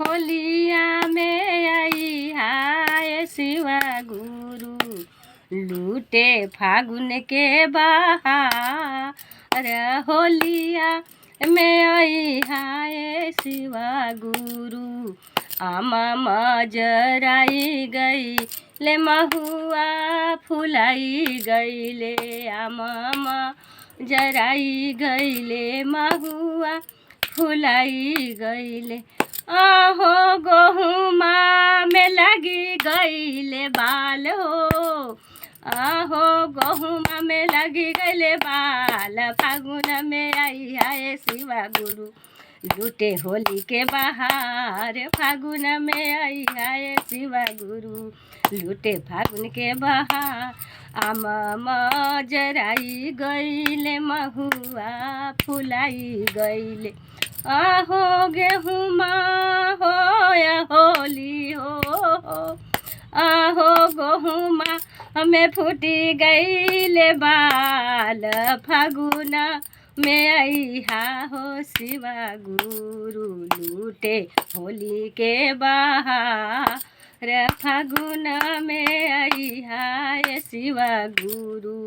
होलिया में आई हाय शिवा गुरु, लूटे फागुन के बहार। होलिया में आई हाय शिवा गुरु, आमा मजराई गई ले महुआ फुलाई गईले, आमा मजराई गईले महुआ फुलाई गईले। आहो गहुमा में लगी गईले बाल हो, आहो गहुमा में लगी गईले बाल। फागुन में आई हाय शिवा गुरु, लूटे होली के बहार। फागुन में आई हाय शिवा गुरु, लूटे फागुन के बहार। आमा मजराई गईले महुआ फुलाई गईले। आहो गेहुमा हो या होली हो, आहो गहुमा में फूटी गईले बाल। फागुन में आई हा हो शिवा गुरु, लूटे होली के बहार। फागुन में आई हाय शिवा गुरु।